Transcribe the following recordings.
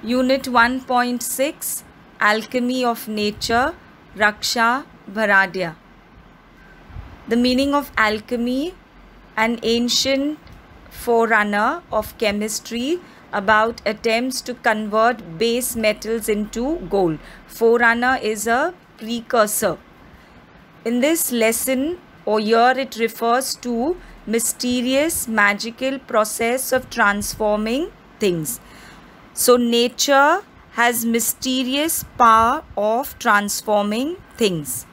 Unit 1.6 Alchemy of Nature, Raksha Bharadya. The meaning of alchemy, an ancient forerunner of chemistry about attempts to convert base metals into gold. Forerunner is a precursor. In this lesson or year, it refers to mysterious magical process of transforming things. So nature has mysterious power of transforming things.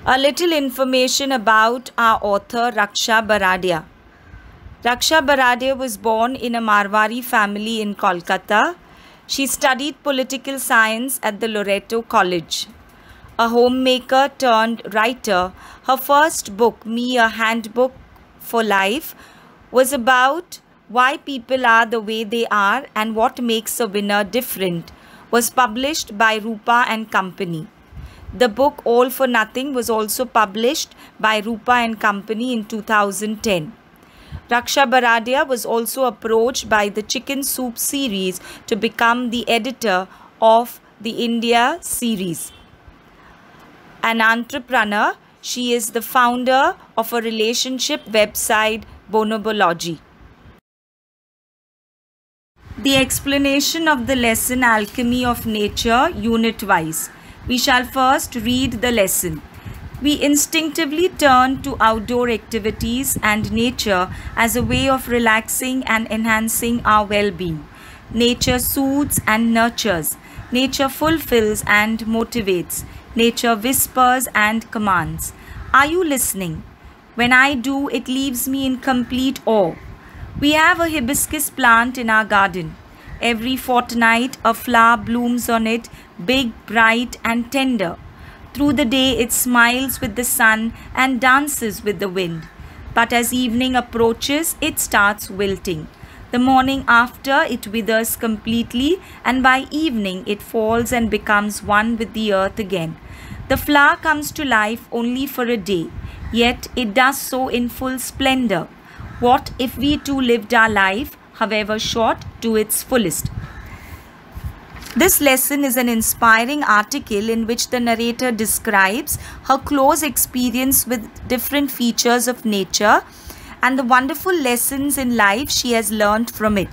A little information about our author Raksha Bharadya. Raksha Bharadya was born in a Marwari family in Kolkata. She studied political science at the Loreto College. A homemaker turned writer, her first book, Me a Handbook for Life, was about why people are the way they are and what makes a winner different, was published by Rupa and Company. The book All for Nothing was also published by Rupa and Company in 2010. Raksha Bharadya was also approached by the Chicken Soup series to become the editor of the India series. An entrepreneur, she is the founder of a relationship website, Bonobology. The explanation of the lesson Alchemy of Nature, unit wise. We shall first read the lesson. We instinctively turn to outdoor activities and nature as a way of relaxing and enhancing our well-being. Nature soothes and nurtures. Nature fulfills and motivates. Nature whispers and commands. Are you listening? When I do, it leaves me in complete awe. We have a hibiscus plant in our garden. Every fortnight, a flower blooms on it, big, bright, and tender. Through the day, it smiles with the sun and dances with the wind. But as evening approaches, it starts wilting. The morning after, it withers completely, and by evening, it falls and becomes one with the earth again. The flower comes to life only for a day, yet it does so in full splendor. What if we too lived our life, however short, to its fullest? This lesson is an inspiring article in which the narrator describes her close experience with different features of nature and the wonderful lessons in life she has learned from it.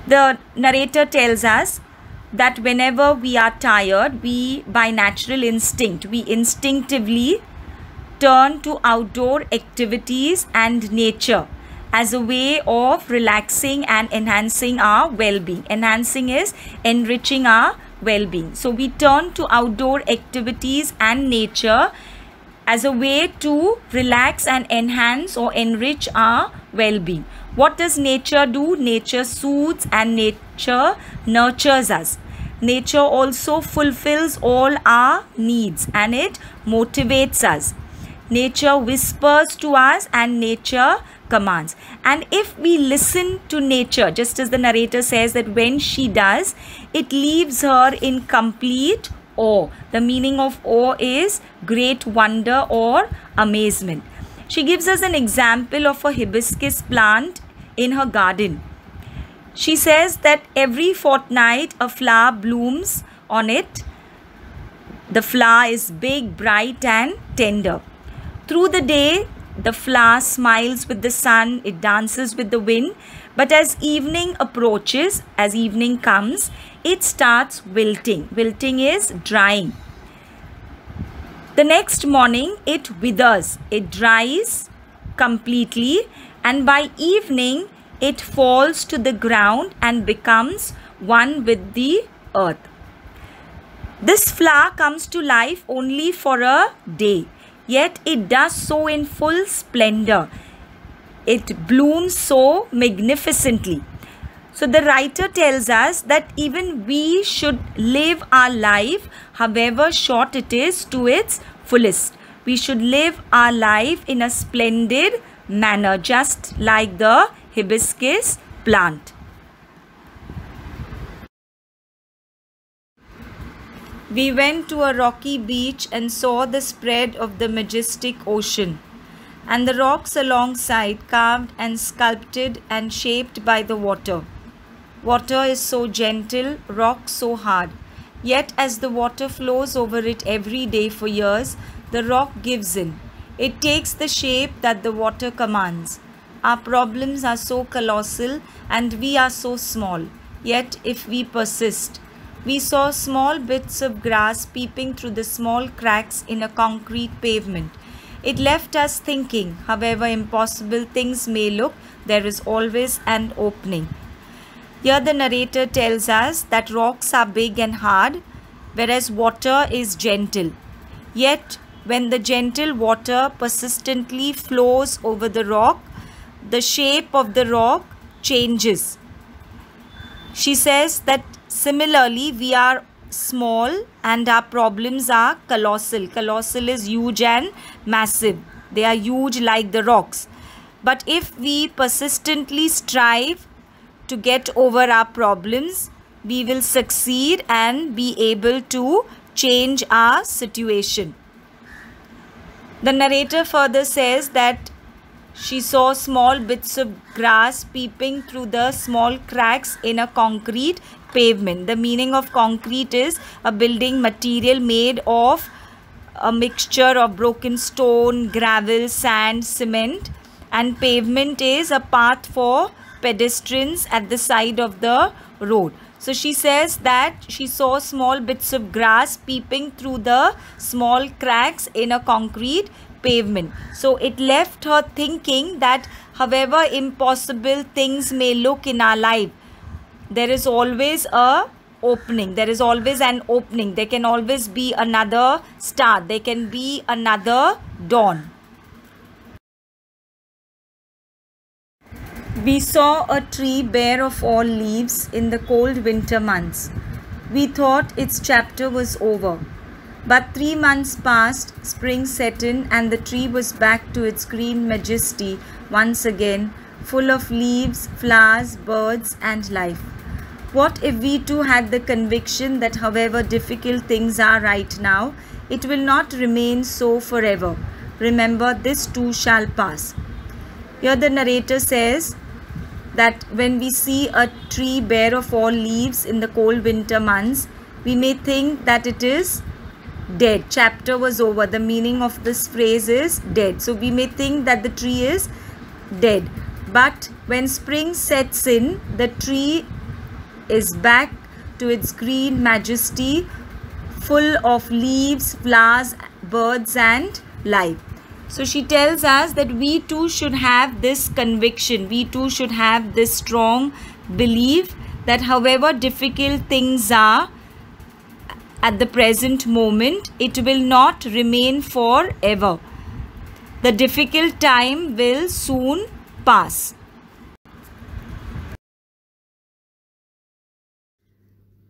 The narrator tells us that whenever we are tired, we by natural instinct, we instinctively turn to outdoor activities and nature as a way of relaxing and enhancing our well-being. Enhancing is enriching our well-being. So we turn to outdoor activities and nature as a way to relax and enhance or enrich our well-being. What does nature do? Nature soothes and nature nurtures us. Nature also fulfills all our needs and it motivates us. Nature whispers to us and nature commands. And if we listen to nature, just as the narrator says that when she does, it leaves her in complete awe. The meaning of awe is great wonder or amazement. She gives us an example of a hibiscus plant in her garden. She says that every fortnight a flower blooms on it. The flower is big, bright and tender. Through the day, the flower smiles with the sun, it dances with the wind. But as evening approaches, as evening comes, it starts wilting. Wilting is drying. The next morning, it withers. It dries completely. And by evening, it falls to the ground and becomes one with the earth. This flower comes to life only for a day. Yet it does so in full splendor. It blooms so magnificently. So the writer tells us that even we should live our life, however short it is, to its fullest. We should live our life in a splendid manner, just like the hibiscus plant. We went to a rocky beach and saw the spread of the majestic ocean. and the rocks alongside carved and sculpted and shaped by the water. Water is so gentle, rock so hard. Yet as the water flows over it every day for years, the rock gives in. It takes the shape that the water commands. Our problems are so colossal and we are so small. Yet if we persist, we saw small bits of grass peeping through the small cracks in a concrete pavement. It left us thinking, however impossible things may look, there is always an opening. Here the narrator tells us that rocks are big and hard, whereas water is gentle. Yet when the gentle water persistently flows over the rock, the shape of the rock changes. She says that similarly we are small and our problems are colossal. Colossal is huge and massive. They are huge like the rocks. But if we persistently strive to get over our problems, we will succeed and be able to change our situation. The narrator further says that she saw small bits of grass peeping through the small cracks in a concrete pavement. The meaning of concrete is a building material made of a mixture of broken stone, gravel, sand, cement, and pavement is a path for pedestrians at the side of the road. So she says that she saw small bits of grass peeping through the small cracks in a concrete pavement. So it left her thinking that however impossible things may look in our life, there is always a opening. There is always an opening. There can always be another start. There can be another dawn. We saw a tree bare of all leaves in the cold winter months. We thought its chapter was over. But 3 months passed, spring set in, and the tree was back to its green majesty once again, full of leaves, flowers, birds, and life. What if we too had the conviction that however difficult things are right now, it will not remain so forever. Remember, this too shall pass. Here the narrator says that when we see a tree bare of all leaves in the cold winter months, we may think that it is dead. Chapter was over. The meaning of this phrase is dead. So we may think that the tree is dead. But when spring sets in, the tree is back to its green majesty, full of leaves, flowers, birds, and life. So she tells us that we too should have this conviction. We too should have this strong belief that however difficult things are at the present moment, it will not remain forever. The difficult time will soon pass.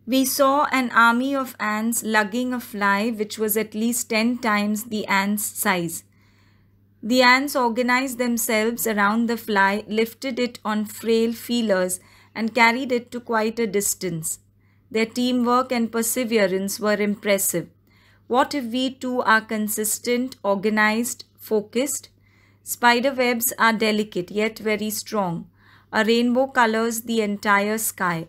We saw an army of ants lugging a fly which was at least 10 times the ant's size. The ants organized themselves around the fly, lifted it on frail feelers, and carried it to quite a distance. Their teamwork and perseverance were impressive. What if we too are consistent, organized, focused? Spider webs are delicate yet very strong. A rainbow colors the entire sky.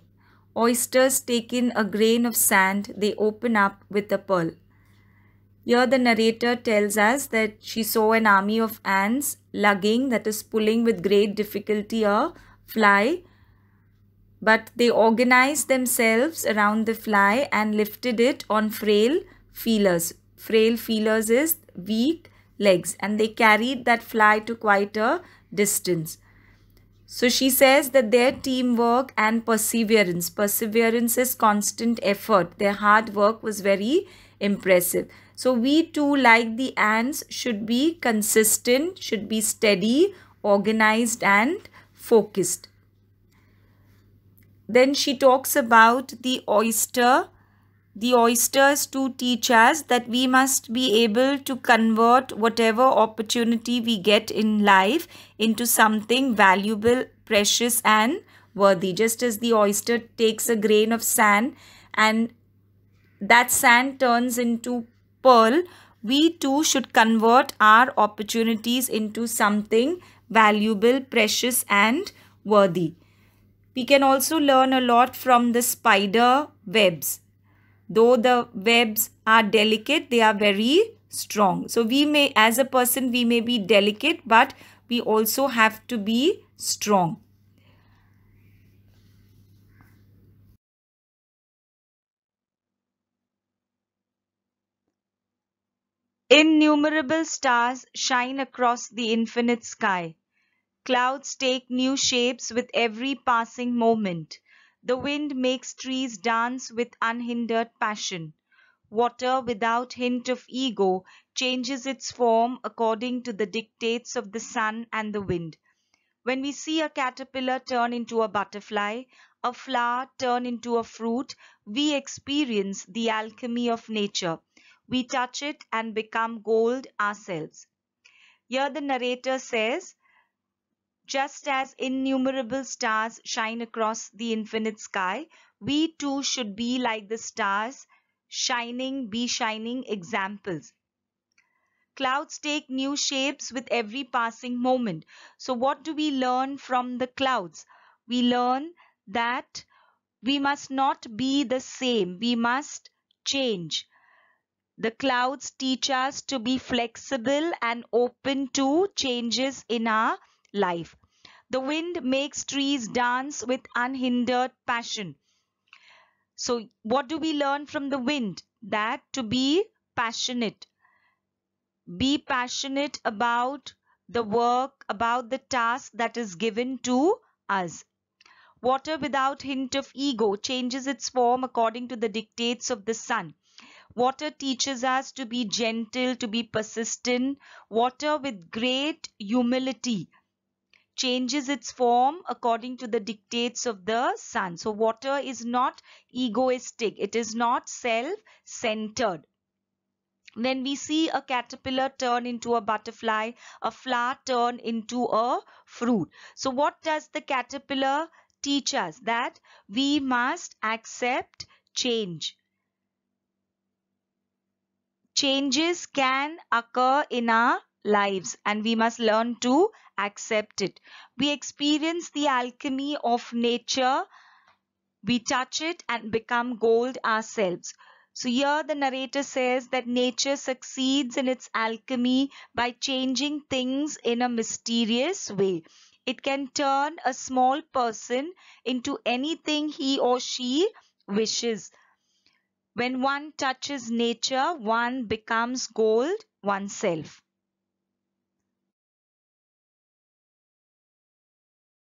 Oysters take in a grain of sand, they open up with a pearl. Here the narrator tells us that she saw an army of ants lugging, that is pulling with great difficulty, a fly. But they organized themselves around the fly and lifted it on frail feelers. Frail feelers is weak legs, and they carried that fly to quite a distance. So she says that their teamwork and perseverance is constant effort. Their hard work was very impressive. So we too, like the ants, should be consistent, should be steady, organized and focused. Then she talks about the oyster. The oysters to teach us that we must be able to convert whatever opportunity we get in life into something valuable, precious and worthy. Just as the oyster takes a grain of sand and that sand turns into pearl, we too should convert our opportunities into something valuable, precious, and worthy. We can also learn a lot from the spider webs. Though the webs are delicate, they are very strong. So we may, as a person, we may be delicate, but we also have to be strong. Innumerable stars shine across the infinite sky. Clouds take new shapes with every passing moment. The wind makes trees dance with unhindered passion. Water, without hint of ego, changes its form according to the dictates of the sun and the wind. When we see a caterpillar turn into a butterfly, a flower turn into a fruit, we experience the alchemy of nature. We touch it and become gold ourselves. Here the narrator says, just as innumerable stars shine across the infinite sky, we too should be like the stars, be shining examples. Clouds take new shapes with every passing moment. So, what do we learn from the clouds? We learn that we must not be the same, we must change. The clouds teach us to be flexible and open to changes in our life. The wind makes trees dance with unhindered passion. So, what do we learn from the wind? That to passionate. Be passionate about the work, about the task that is given to us. Water, without hint of ego, changes its form according to the dictates of the sun. Water teaches us to be gentle, to be persistent. Water, with great humility, changes its form according to the dictates of the sun. So, water is not egoistic, it is not self centered. When we see a caterpillar turn into a butterfly, a flower turn into a fruit. So, what does the caterpillar teach us? That we must accept change. Changes can occur in our lives and we must learn to accept it. We experience the alchemy of nature, we touch it and become gold ourselves. So, here the narrator says that nature succeeds in its alchemy by changing things in a mysterious way. It can turn a small person into anything he or she wishes. When one touches nature, one becomes gold oneself.